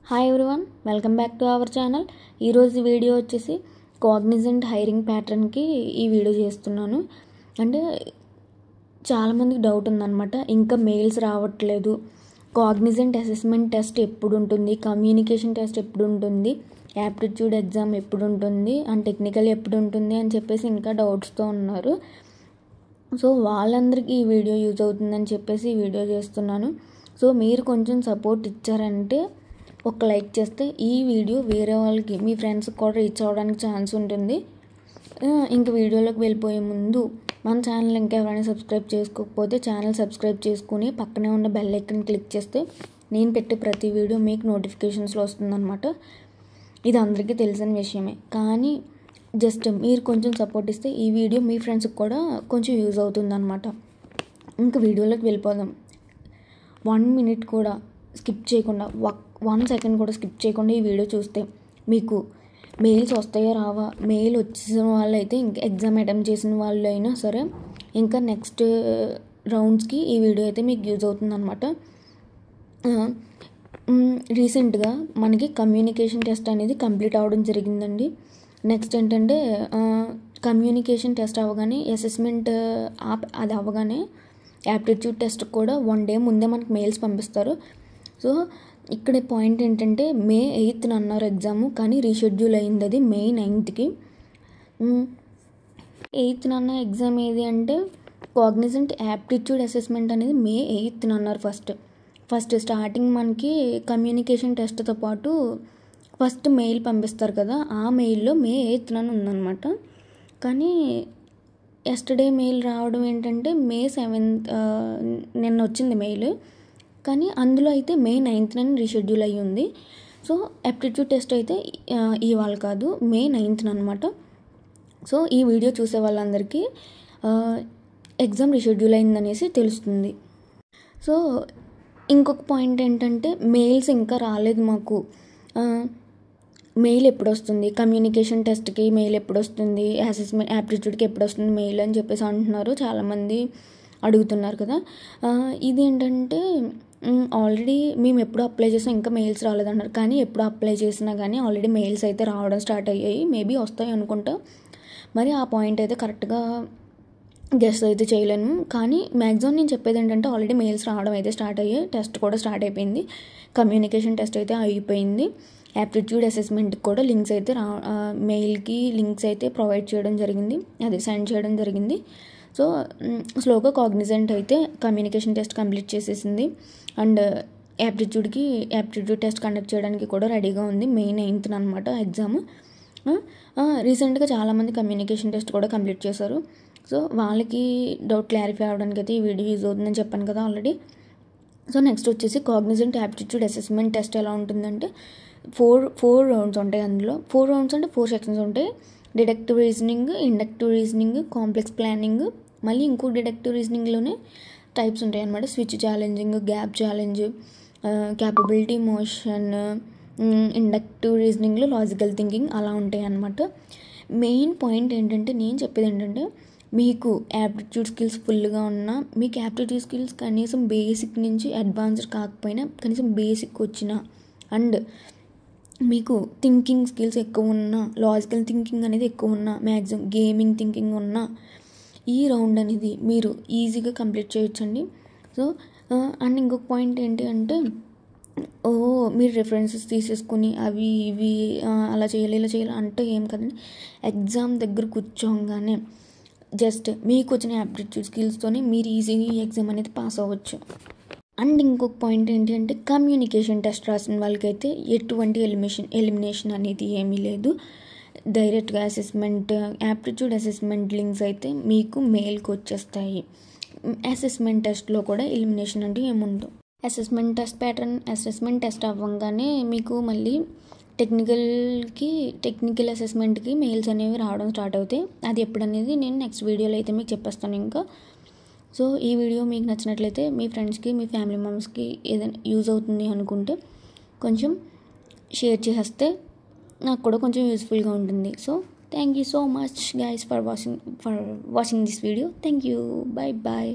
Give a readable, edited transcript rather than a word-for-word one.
Hi everyone, welcome back to our channel. ఈరోజు video వచ్చేసి Cognizant hiring ప్యాటర్న్కి ఈ video చేస్తున్నాను. అంటే చాలామందికి డౌట్ ఉందన్నమాట, ఇంకా మెయిల్స్ రావట్లేదు, కాగ్నిజెంట్ అసెస్మెంట్ టెస్ట్ ఎప్పుడు ఉంటుంది, కమ్యూనికేషన్ టెస్ట్ ఎప్పుడు ఉంటుంది, యాప్టిట్యూడ్ ఎగ్జామ్ ఎప్పుడు ఉంటుంది, అండ్ టెక్నికల్ ఎప్పుడు ఉంటుంది అని చెప్పేసి ఇంకా డౌట్స్తో ఉన్నారు. సో వాళ్ళందరికీ ఈ వీడియో యూజ్ అవుతుందని చెప్పేసి ఈ వీడియో చేస్తున్నాను. సో మీరు కొంచెం సపోర్ట్ ఇచ్చారంటే ఒక లైక్ చేస్తే ఈ వీడియో వేరే వాళ్ళకి, మీ ఫ్రెండ్స్కి కూడా రీచ్ అవ్వడానికి ఛాన్స్ ఉంటుంది. ఇంక వీడియోలోకి వెళ్ళిపోయే ముందు మన ఛానల్ ఇంకా ఎవరైనా సబ్స్క్రైబ్ చేసుకోకపోతే ఛానల్ సబ్స్క్రైబ్ చేసుకుని పక్కనే ఉన్న బెల్ ఐకాన్ క్లిక్ చేస్తే నేను పెట్టే ప్రతి వీడియో మీకు నోటిఫికేషన్స్లో వస్తుందన్నమాట. ఇది అందరికీ తెలిసిన విషయమే, కానీ జస్ట్ మీరు కొంచెం సపోర్ట్ ఇస్తే ఈ వీడియో మీ ఫ్రెండ్స్కి కూడా కొంచెం యూజ్ అవుతుందన్నమాట. ఇంకా వీడియోలోకి వెళ్ళిపోదాం. 1 మినిట్ కూడా స్కిప్ చేయకుండా, 1 సెకండ్ కూడా స్కిప్ చేయకుండా ఈ వీడియో చూస్తే మీకు మెయిల్స్ వస్తాయో రావా, మెయిల్ వచ్చిన వాళ్ళు అయితే ఇంకా ఎగ్జామ్ అటెంప్ట్ చేసిన వాళ్ళు అయినా సరే ఇంకా నెక్స్ట్ రౌండ్స్కి ఈ వీడియో అయితే మీకు యూజ్ అవుతుందన్నమాట. రీసెంట్గా మనకి కమ్యూనికేషన్ టెస్ట్ అనేది కంప్లీట్ అవ్వడం జరిగిందండి. నెక్స్ట్ ఏంటంటే కమ్యూనికేషన్ టెస్ట్ అవ్వగానే అసెస్మెంట్ అది అవ్వగానే యాప్టిట్యూడ్ టెస్ట్ కూడా 1 డే ముందే మనకి మెయిల్స్ పంపిస్తారు. సో ఇక్కడ పాయింట్ ఏంటంటే May 8th అన్నారు ఎగ్జాము, కానీ రీషెడ్యూల్ అయింది అది May 9th. 8th అన్న ఎగ్జామ్ ఏది అంటే కాగ్నిజెంట్ యాప్టిట్యూడ్ అసెస్మెంట్ అనేది May 8th అన్నారు. ఫస్ట్ స్టార్టింగ్ మనకి కమ్యూనికేషన్ టెస్ట్తో పాటు ఫస్ట్ మెయిల్ పంపిస్తారు కదా, ఆ మెయిల్లో May 8th ఉందన్నమాట. కానీ ఎస్టర్డే మెయిల్ రావడం ఏంటంటే May 7th నిన్న వచ్చింది మెయిల్, కానీ అందులో అయితే May 9th రీషెడ్యూల్ అయ్యి ఉంది. సో యాప్టిట్యూడ్ టెస్ట్ అయితే ఇవాళ కాదు, May 9th అనమాట. సో ఈ వీడియో చూసే వాళ్ళందరికీ ఎగ్జామ్ రీషెడ్యూల్ అయిందనేసి తెలుస్తుంది. సో ఇంకొక పాయింట్ ఏంటంటే మెయిల్స్ ఇంకా రాలేదు మాకు, మెయిల్ ఎప్పుడు వస్తుంది, కమ్యూనికేషన్ టెస్ట్కి మెయిల్ ఎప్పుడు వస్తుంది, అసెస్మెంట్ యాప్టిట్యూడ్కి ఎప్పుడు వస్తుంది మెయిల్ అని చెప్పేసి అంటున్నారు, చాలామంది అడుగుతున్నారు కదా. ఇది ఏంటంటే ఆల్రెడీ మేము ఎప్పుడు అప్లై చేసినా ఇంకా మెయిల్స్ రాలేదన్నారు, కానీ ఎప్పుడు అప్లై చేసినా కానీ ఆల్రెడీ మెయిల్స్ అయితే రావడం స్టార్ట్ అయ్యాయి. మేబీ వస్తాయి అనుకుంటా, మరి ఆ పాయింట్ అయితే కరెక్ట్గా గెస్ అయితే చేయలేను. కానీ మ్యాక్సిమం నేను చెప్పేది ఏంటంటే ఆల్రెడీ మెయిల్స్ రావడం అయితే స్టార్ట్ అయ్యాయి, టెస్ట్ కూడా స్టార్ట్ అయిపోయింది, కమ్యూనికేషన్ టెస్ట్ అయితే అయిపోయింది, యాప్టిట్యూడ్ అసెస్మెంట్కి కూడా లింక్స్ అయితే మెయిల్కి లింక్స్ అయితే ప్రొవైడ్ చేయడం జరిగింది, అది సెండ్ చేయడం జరిగింది. సో స్లోగా కాగ్నిజెంట్ అయితే కమ్యూనికేషన్ టెస్ట్ కంప్లీట్ చేసేసింది, అండ్ యాప్టిట్యూడ్ టెస్ట్ కండక్ట్ చేయడానికి కూడా రెడీగా ఉంది. May 9th అనమాట ఎగ్జామ్. రీసెంట్గా చాలామంది కమ్యూనికేషన్ టెస్ట్ కూడా కంప్లీట్ చేశారు. సో వాళ్ళకి డౌట్ క్లారిఫై అవ్వడానికి అయితే ఈ వీడియో యూజ్ అవుతుందని చెప్పాను కదా ఆల్రెడీ. సో నెక్స్ట్ వచ్చేసి కాగ్నిజెంట్ యాప్టిట్యూడ్ అసెస్మెంట్ టెస్ట్ ఎలా ఉంటుందంటే ఫోర్ రౌండ్స్ ఉంటాయి. అందులో 4 రౌండ్స్ అంటే 4 సెక్షన్స్ ఉంటాయి. Deductive reasoning, inductive reasoning, complex planning, మళ్ళీ ఇంకో డిడక్టివ్ రీజనింగ్లోనే టైప్స్ ఉంటాయి అన్నమాట. Switch challenging, gap challenge, capability motion, inductive రీజనింగ్లో లాజికల్ థింకింగ్ అలా ఉంటాయి అన్నమాట. మెయిన్ పాయింట్ ఏంటంటే నేను చెప్పేది ఏంటంటే మీకు యాప్టిట్యూడ్ స్కిల్స్ ఫుల్గా ఉన్నా, మీకు యాప్టిట్యూడ్ స్కిల్స్ కనీసం బేసిక్ నుంచి అడ్వాన్స్డ్ కాకపోయినా కనీసం బేసిక్ వచ్చినా, అండ్ మీకు థింకింగ్ స్కిల్స్ ఎక్కువ ఉన్నా, లాజికల్ థింకింగ్ అనేది ఎక్కువ ఉన్నా, మ్యాక్సిమం గేమింగ్ థింకింగ్ ఉన్నా ఈ రౌండ్ అనేది మీరు ఈజీగా కంప్లీట్ చేయొచ్చండి. సో అండ్ ఇంకొక పాయింట్ ఏంటి అంటే మీరు రిఫరెన్సెస్ తీసేసుకుని అవి ఇవి అలా చేయాలి ఇలా చేయాలి అంటే ఏం కదండి. ఎగ్జామ్ దగ్గర కూర్చోగానే జస్ట్ మీకు వచ్చిన యాప్టిట్యూడ్ స్కిల్స్తోనే మీరు ఈజీగా ఈ ఎగ్జామ్ అనేది పాస్ అవ్వచ్చు. అండ్ ఇంకొక పాయింట్ ఏంటి అంటే కమ్యూనికేషన్ టెస్ట్ రాసిన వాళ్ళకైతే ఎటువంటి ఎలిమినేషన్ అనేది ఏమీ లేదు. డైరెక్ట్గా అసెస్మెంట్, యాప్టిట్యూడ్ అసెస్మెంట్ లింక్స్ అయితే మీకు మెయిల్కి వచ్చేస్తాయి. అసెస్మెంట్ టెస్ట్లో కూడా ఎలిమినేషన్ అంటూ ఏముండదు. అసెస్మెంట్ టెస్ట్ అవ్వగానే మీకు మళ్ళీ టెక్నికల్ అసెస్మెంట్కి మెయిల్స్ అనేవి రావడం స్టార్ట్ అవుతాయి. అది ఎప్పుడనేది నేను నెక్స్ట్ వీడియోలో అయితే మీకు చెప్పేస్తాను ఇంకా. సో ఈ వీడియో మీకు నచ్చినట్లయితే మీ ఫ్రెండ్స్కి, మీ ఫ్యామిలీ మెంబర్స్కి ఏదైనా యూజ్ అవుతుంది అనుకుంటే కొంచెం షేర్ చేస్తే నాకు కూడా కొంచెం యూస్ఫుల్గా ఉంటుంది. So thank you so much guys for watching this video. Thank you. Bye bye.